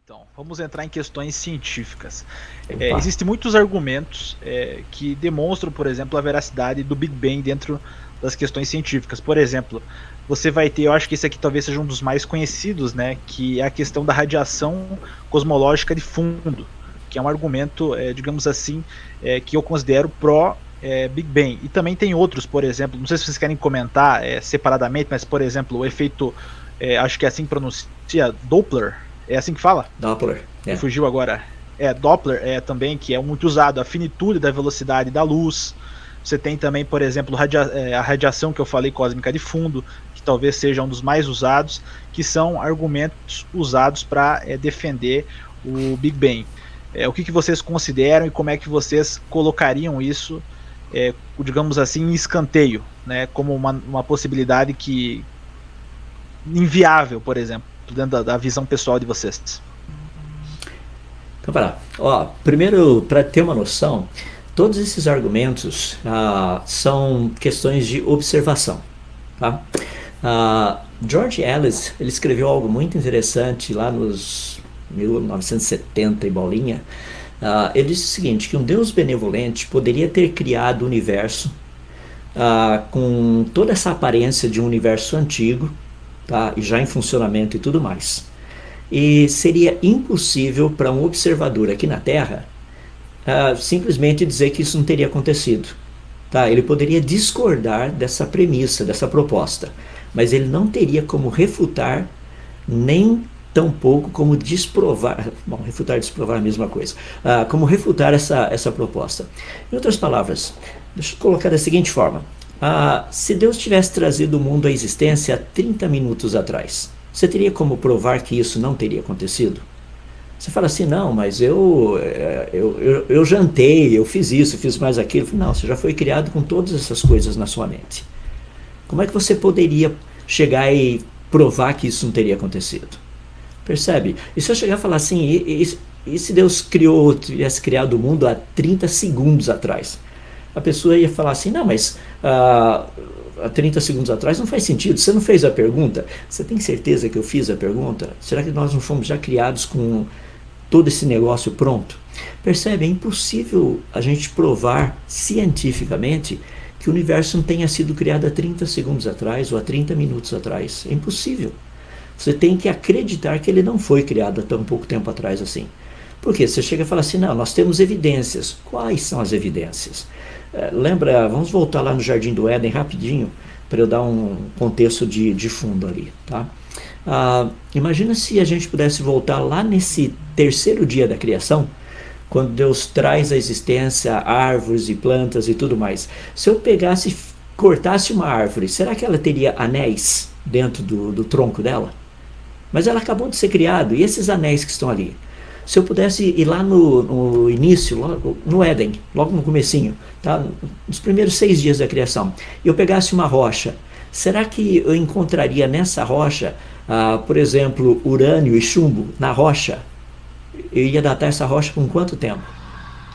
Então, vamos entrar em questões científicas. Opa. Existem muitos argumentos que demonstram, por exemplo, a veracidade do Big Bang dentro das questões científicas. Por exemplo, você vai ter, eu acho que esse aqui talvez seja um dos mais conhecidos, né, que é a questão da radiação cosmológica de fundo, que é um argumento, digamos assim, que eu considero pró Big Bang. E também tem outros, por exemplo, não sei se vocês querem comentar separadamente, mas, por exemplo, o efeito, acho que é assim que pronuncia, Doppler, é assim que fala? Doppler. Me fugiu agora. Doppler também, que é muito usado, a finitude da velocidade da luz. Você tem também, por exemplo, a radiação que eu falei, cósmica de fundo, que talvez seja um dos mais usados, que são argumentos usados para defender o Big Bang. O que vocês consideram e como é que vocês colocariam isso, digamos assim, em escanteio, né, como uma possibilidade que inviável, por exemplo, dentro da visão pessoal de vocês? Então, vai lá. Ó, primeiro, para ter uma noção, todos esses argumentos são questões de observação. Tá? George Ellis, ele escreveu algo muito interessante lá nos 1970 e bolinha. Ele disse o seguinte, que um Deus benevolente poderia ter criado o universo com toda essa aparência de um universo antigo, tá? E já em funcionamento e tudo mais. E seria impossível para um observador aqui na Terra simplesmente dizer que isso não teria acontecido. Tá? Ele poderia discordar dessa premissa, dessa proposta, mas ele não teria como refutar, nem tampouco como desprovar. Bom, refutar e desprovar é a mesma coisa. Como refutar essa proposta. Em outras palavras, deixa eu colocar da seguinte forma. Se Deus tivesse trazido o mundo à existência há 30 minutos atrás, você teria como provar que isso não teria acontecido? Você fala assim, não, mas eu jantei, eu fiz isso, eu fiz mais aquilo. Não, você já foi criado com todas essas coisas na sua mente. Como é que você poderia chegar e provar que isso não teria acontecido? Percebe? E se eu chegar e falar assim, e se Deus tivesse criado o mundo há 30 segundos atrás? A pessoa ia falar assim, não, mas há 30 segundos atrás não faz sentido, você não fez a pergunta? Você tem certeza que eu fiz a pergunta? Será que nós não fomos já criados com todo esse negócio pronto? Percebe? É impossível a gente provar cientificamente que o universo não tenha sido criado há 30 segundos atrás ou há 30 minutos atrás. É impossível. Você tem que acreditar que ele não foi criado há tão pouco tempo atrás assim. Por quê? Você chega e fala assim, não, nós temos evidências. Quais são as evidências? Lembra, vamos voltar lá no Jardim do Éden rapidinho, para eu dar um contexto de fundo ali. Tá? Imagina se a gente pudesse voltar lá nesse terceiro dia da criação, quando Deus traz à existência árvores e plantas e tudo mais. Se eu pegasse e cortasse uma árvore, será que ela teria anéis dentro do tronco dela? Mas ela acabou de ser criada, e esses anéis que estão ali? Se eu pudesse ir lá no início, no Éden, logo no comecinho, tá? Nos primeiros 6 dias da criação, e eu pegasse uma rocha, será que eu encontraria nessa rocha, por exemplo, urânio e chumbo na rocha? Eu ia datar essa rocha com quanto tempo?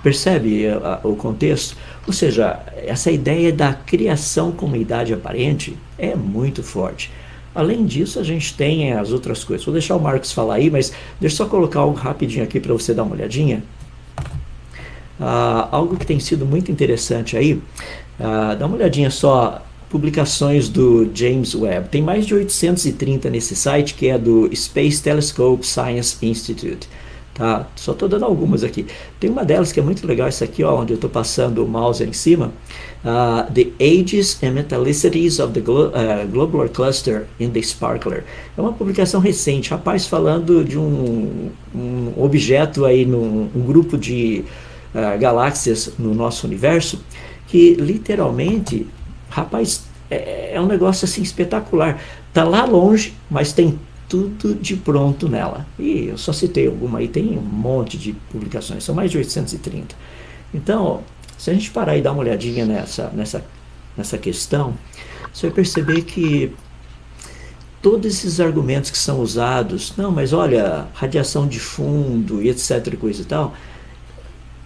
Percebe o contexto? Ou seja, essa ideia da criação como idade aparente é muito forte. Além disso, a gente tem as outras coisas. Vou deixar o Marcos falar aí, mas deixa eu só colocar algo rapidinho aqui para você dar uma olhadinha. Algo que tem sido muito interessante aí, dá uma olhadinha só, publicações do James Webb. Tem mais de 830 nesse site, que é do Space Telescope Science Institute. Tá? Só estou dando algumas aqui. Tem uma delas que é muito legal, essa aqui, ó, onde eu estou passando o mouse em cima. The Ages and Metallicities of the Globular Cluster in the Sparkler. É uma publicação recente, rapaz, falando de um objeto aí, um grupo de galáxias no nosso universo, que literalmente, rapaz, é um negócio assim espetacular. Tá lá longe, mas tem tudo de pronto nela. E eu só citei alguma aí, tem um monte de publicações, são mais de 830. Então, se a gente parar e dar uma olhadinha nessa questão, você vai perceber que todos esses argumentos que são usados, não, mas olha, radiação de fundo e etc, coisa e tal,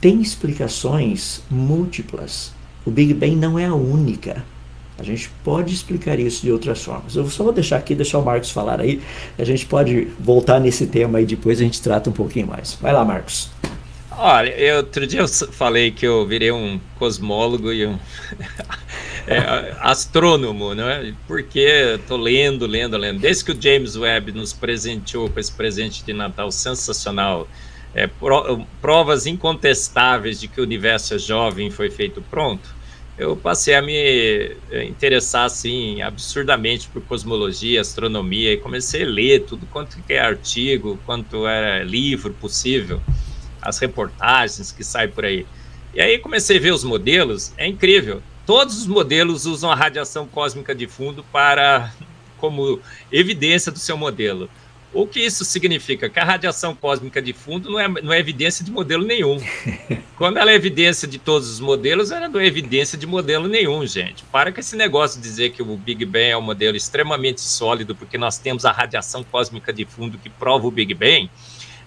tem explicações múltiplas. O Big Bang não é a única. A gente pode explicar isso de outras formas. Eu só vou deixar aqui, deixar o Marcos falar aí. A gente pode voltar nesse tema aí depois, a gente trata um pouquinho mais. Vai lá, Marcos. Olha, outro dia eu falei que eu virei um cosmólogo e um astrônomo, né? Porque eu tô lendo. Desde que o James Webb nos presenteou com esse presente de Natal sensacional, provas incontestáveis de que o universo é jovem, foi feito pronto, eu passei a me interessar assim absurdamente por cosmologia, astronomia, e comecei a ler tudo quanto é artigo, quanto é livro possível, as reportagens que saem por aí. E aí comecei a ver os modelos, é incrível. Todos os modelos usam a radiação cósmica de fundo como evidência do seu modelo. O que isso significa? Que a radiação cósmica de fundo não é evidência de modelo nenhum. Quando ela é evidência de todos os modelos, ela não é evidência de modelo nenhum, gente. Para com esse negócio de dizer que o Big Bang é um modelo extremamente sólido, porque nós temos a radiação cósmica de fundo que prova o Big Bang.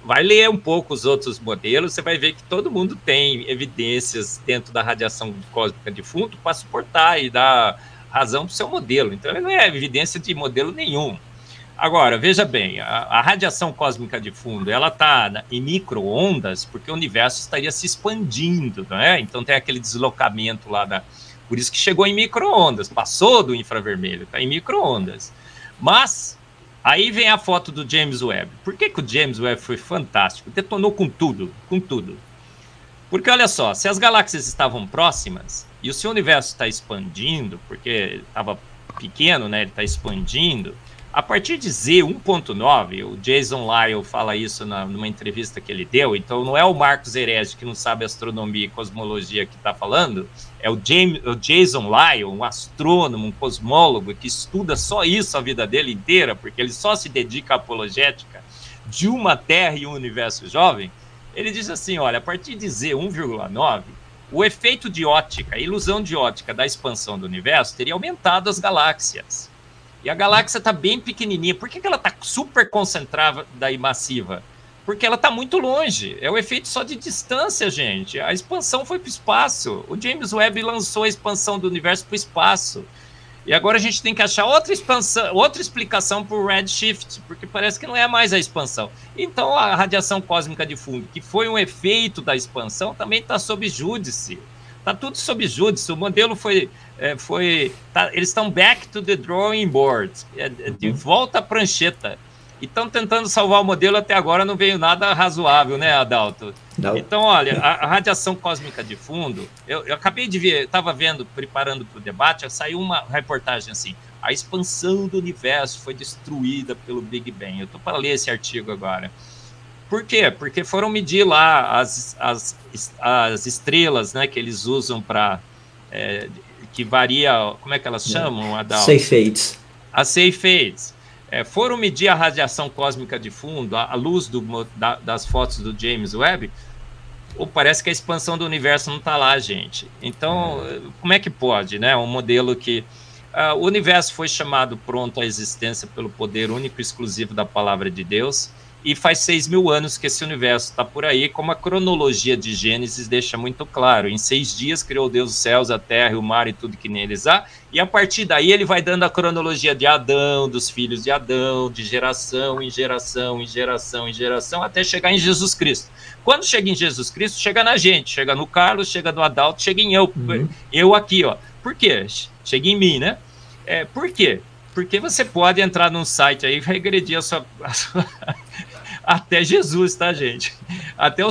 Vai ler um pouco os outros modelos, você vai ver que todo mundo tem evidências dentro da radiação cósmica de fundo para suportar e dar razão para o seu modelo. Então, ele não é evidência de modelo nenhum. Agora, veja bem, a radiação cósmica de fundo, ela está em micro-ondas porque o universo estaria se expandindo, não é? Então tem aquele deslocamento lá, por isso que chegou em micro-ondas, passou do infravermelho, está em micro-ondas. Mas, aí vem a foto do James Webb. Por que o James Webb foi fantástico? Detonou com tudo, com tudo. Porque, olha só, se as galáxias estavam próximas e o seu universo está expandindo, porque estava pequeno, né? Ele está expandindo. A partir de Z 1.9, o Jason Lisle fala isso numa entrevista que ele deu, então não é o Marcos Herege, que não sabe astronomia e cosmologia, que está falando, é o Jason Lisle, um astrônomo, um cosmólogo, que estuda só isso a vida dele inteira, porque ele só se dedica à apologética de uma Terra e um universo jovem. Ele diz assim, olha, a partir de Z 1,9, o efeito de ótica, a ilusão de ótica da expansão do universo teria aumentado as galáxias. E a galáxia está bem pequenininha. Por que ela está super concentrada e massiva? Porque ela está muito longe. É o efeito só de distância, gente. A expansão foi para o espaço. O James Webb lançou a expansão do universo para o espaço. E agora a gente tem que achar outra explicação para o redshift, porque parece que não é mais a expansão. Então a radiação cósmica de fundo, que foi um efeito da expansão, também está sob júdice. Está tudo sob júdice. O modelo eles estão back to the drawing board, de volta à prancheta. E estão tentando salvar o modelo, até agora não veio nada razoável, né, Adalto? Não. Então, olha, a radiação cósmica de fundo, eu acabei de ver, estava vendo, preparando para o debate, saiu uma reportagem assim, a expansão do universo foi destruída pelo Big Bang. Eu estou para ler esse artigo agora. Por quê? Porque foram medir lá as estrelas, né, que eles usam para... que varia... Como é que elas chamam, Adalto? Safe Fates. As Safe Fates. Foram medir a radiação cósmica de fundo, a luz das fotos do James Webb. Parece que a expansão do universo não está lá, gente. Então, como é que pode, né? Um modelo que... o universo foi chamado pronto à existência pelo poder único e exclusivo da palavra de Deus. E faz 6.000 anos que esse universo está por aí, como a cronologia de Gênesis deixa muito claro. Em 6 dias criou Deus os céus, a terra, o mar e tudo que neles há, e a partir daí ele vai dando a cronologia de Adão, dos filhos de Adão, de geração em geração, em geração em geração, até chegar em Jesus Cristo. Quando chega em Jesus Cristo, chega na gente, chega no Carlos, chega no Adalto, chega em eu, eu aqui, ó. Por quê? Chega em mim, né? Por quê? Porque você pode entrar num site aí e regredir a sua até Jesus, tá, gente? Até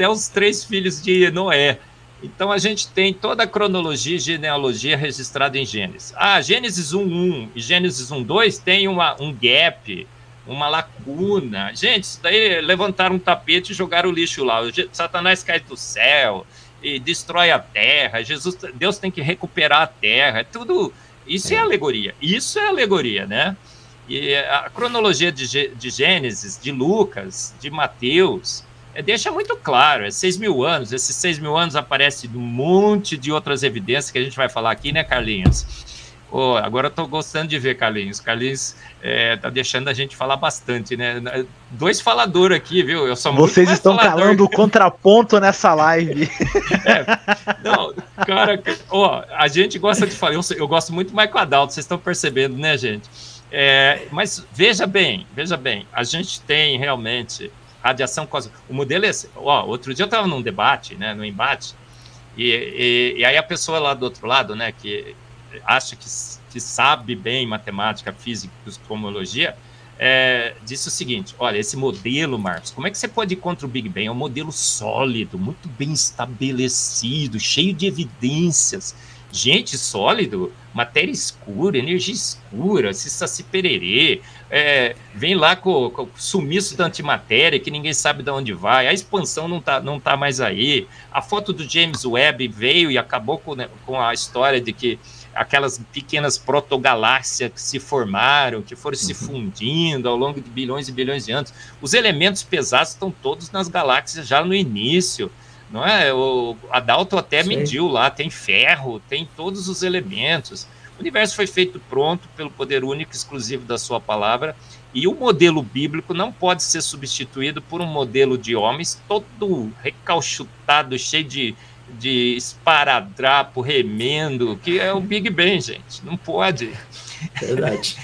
os 3 filhos de Noé. Então a gente tem toda a cronologia e genealogia registrada em Gênesis. Gênesis 1.1 e Gênesis 1.2 tem um gap, uma lacuna. Gente, isso daí levantaram um tapete e jogaram o lixo lá. Satanás cai do céu e destrói a terra. Deus tem que recuperar a terra. Tudo isso é alegoria. Isso é alegoria, né? E a cronologia de Gênesis, de Lucas, de Mateus, deixa muito claro, 6.000 anos, esses 6.000 anos aparece um monte de outras evidências que a gente vai falar aqui, né, Carlinhos? Oh, agora eu tô gostando de ver, Carlinhos. Carlinhos tá deixando a gente falar bastante, né? Dois faladores aqui, viu? Eu sou muito Vocês mais estão falador. calando o contraponto nessa live. Não, cara, a gente gosta de falar. Eu gosto muito do Michael Adalto, vocês estão percebendo, né, gente? Mas veja bem, a gente tem realmente radiação cósmica. O modelo é esse. Outro dia eu estava num debate, né, num embate, e aí a pessoa lá do outro lado, né, que acha que sabe bem matemática, física, cosmologia, disse o seguinte: olha, esse modelo, Marcos, como é que você pode ir contra o Big Bang? É um modelo sólido, muito bem estabelecido, cheio de evidências. Gente, sólido, matéria escura, energia escura, se pererê, vem lá com o sumiço da antimatéria, que ninguém sabe de onde vai, a expansão não tá mais aí, a foto do James Webb veio e acabou com a história de que aquelas pequenas protogaláxias que se formaram, que foram se fundindo ao longo de bilhões e bilhões de anos. Os elementos pesados estão todos nas galáxias já no início, não é? O Adalto até mediu lá, tem ferro, tem todos os elementos. O universo foi feito pronto pelo poder único e exclusivo da sua palavra, e o modelo bíblico não pode ser substituído por um modelo de homens todo recalchutado, cheio de esparadrapo, remendo, que é o Big Bang, gente. Não pode. Verdade.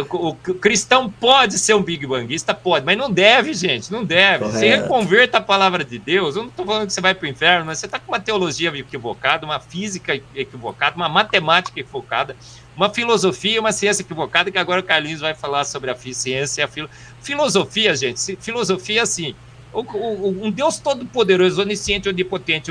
O cristão pode ser um Big Banguista, pode, mas não deve, gente, não deve. Correto. Você reconverta a palavra de Deus, eu não estou falando que você vai para o inferno, mas você está com uma teologia equivocada, uma física equivocada, uma matemática equivocada, uma filosofia e uma ciência equivocada, que agora o Carlinhos vai falar sobre a ciência e a filosofia, gente. Filosofia, assim, um Deus todo-poderoso, onisciente, onipotente,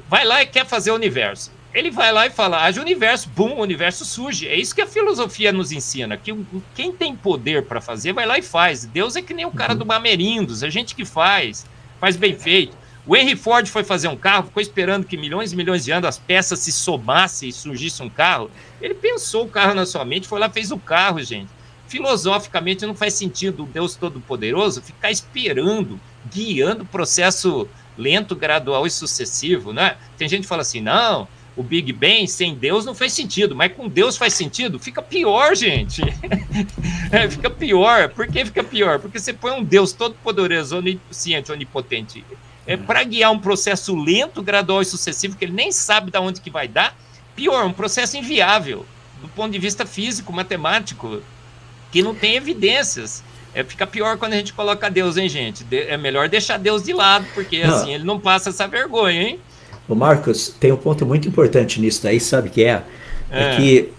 vai lá e quer fazer o universo. Ele vai lá e fala, haja universo, bum, o universo surge. É isso que a filosofia nos ensina, que quem tem poder para fazer, vai lá e faz. Deus é que nem o cara do Bamerindos, é gente que faz bem feito. O Henry Ford foi fazer um carro, ficou esperando que milhões e milhões de anos as peças se somassem e surgisse um carro. Ele pensou o carro na sua mente, foi lá e fez o carro, gente. Filosoficamente não faz sentido o Deus Todo-Poderoso ficar esperando, guiando o processo lento, gradual e sucessivo, né? Tem gente que fala assim, não, o Big Bang sem Deus não faz sentido, mas com Deus faz sentido? Fica pior, gente. Fica pior. Por que fica pior? Porque você põe um Deus todo-poderoso, onisciente, onipotente, para guiar um processo lento, gradual e sucessivo, que ele nem sabe de onde que vai dar. Pior, um processo inviável, do ponto de vista físico, matemático, que não tem evidências. Fica pior quando a gente coloca Deus, hein, gente? É melhor deixar Deus de lado, porque assim ele não passa essa vergonha, hein? O Marcos, tem um ponto muito importante nisso daí, sabe que é que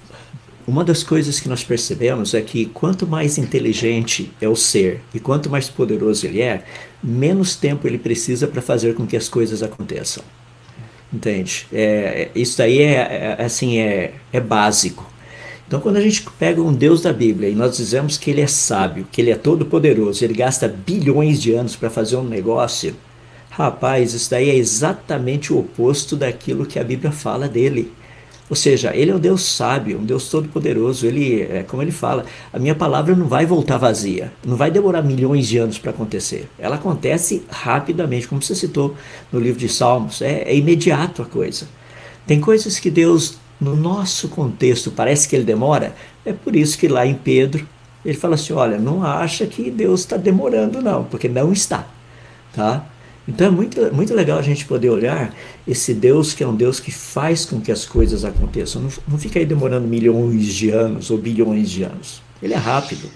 uma das coisas que nós percebemos é que quanto mais inteligente é o ser e quanto mais poderoso ele é, menos tempo ele precisa para fazer com que as coisas aconteçam. Entende? Isso daí é básico. Então, quando a gente pega um Deus da Bíblia e nós dizemos que ele é sábio, que ele é todo poderoso, ele gasta bilhões de anos para fazer um negócio, rapaz, isso daí é exatamente o oposto daquilo que a Bíblia fala dele. Ou seja, ele é um Deus sábio, um Deus todo-poderoso. Ele, como ele fala, a minha palavra não vai voltar vazia, não vai demorar milhões de anos para acontecer. Ela acontece rapidamente, como você citou no livro de Salmos, é imediato a coisa. Tem coisas que Deus, no nosso contexto, parece que ele demora. É por isso que lá em Pedro, ele fala assim, olha, não acha que Deus está demorando não, porque não está, tá? Então é muito legal a gente poder olhar esse Deus que é um Deus que faz com que as coisas aconteçam. Não fica aí demorando milhões de anos ou bilhões de anos. Ele é rápido.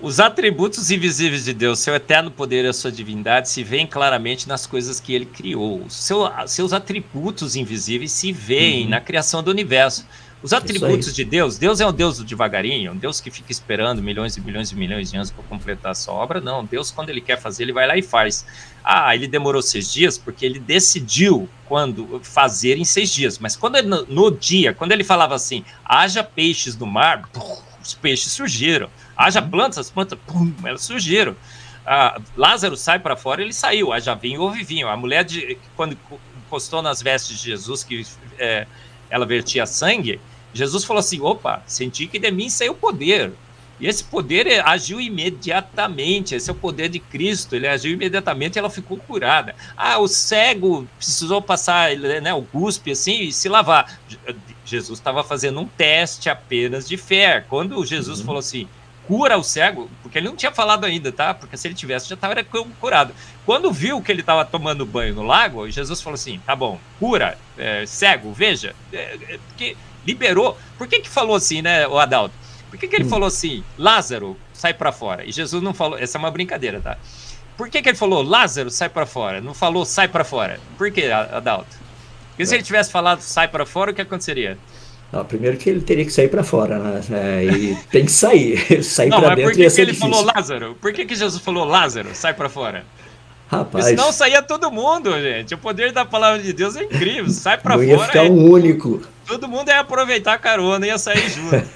Os atributos invisíveis de Deus, seu eterno poder e a sua divindade, se veem claramente nas coisas que ele criou. Seus atributos invisíveis se veem na criação do universo. Os atributos de Deus, Deus é um Deus do devagarinho, um Deus que fica esperando milhões e milhões e milhões de anos para completar a sua obra. Não, Deus, quando ele quer fazer, ele vai lá e faz. Ele demorou 6 dias porque ele decidiu quando fazer em 6 dias. Mas quando no dia, quando ele falava assim, haja peixes no mar, os peixes surgiram. Haja plantas, as plantas, elas surgiram. Lázaro sai para fora, ele saiu. Haja vinho, houve vinho. A mulher, quando encostou nas vestes de Jesus, que ela vertia sangue, Jesus falou assim, opa, senti que de mim saiu poder. E esse poder agiu imediatamente, esse é o poder de Cristo, ele agiu imediatamente e ela ficou curada. O cego precisou passar, né, o cuspe assim e se lavar. Jesus estava fazendo um teste apenas de fé. Quando Jesus falou assim, cura o cego, porque ele não tinha falado ainda, tá? Porque se ele tivesse, já estava curado. Quando viu que ele estava tomando banho no lago, Jesus falou assim, tá bom, cura, cego, veja, que liberou. Por que falou assim, né, o Adalto? Por que ele falou assim, Lázaro, sai para fora? E Jesus não falou, essa é uma brincadeira, tá? Por que ele falou, Lázaro, sai para fora? Não falou, sai para fora. Por que, Adalto? Porque se ele tivesse falado, sai para fora, o que aconteceria? Não, primeiro que ele teria que sair para fora, né? E tem que sair. Sair para dentro por que ia ser ele difícil. falou Lázaro? Por que Jesus falou Lázaro, sai para fora? Rapaz. Porque senão saía todo mundo, gente. O poder da palavra de Deus é incrível. Sai para fora. Não ia ficar um único. Todo mundo ia aproveitar a carona, ia sair junto.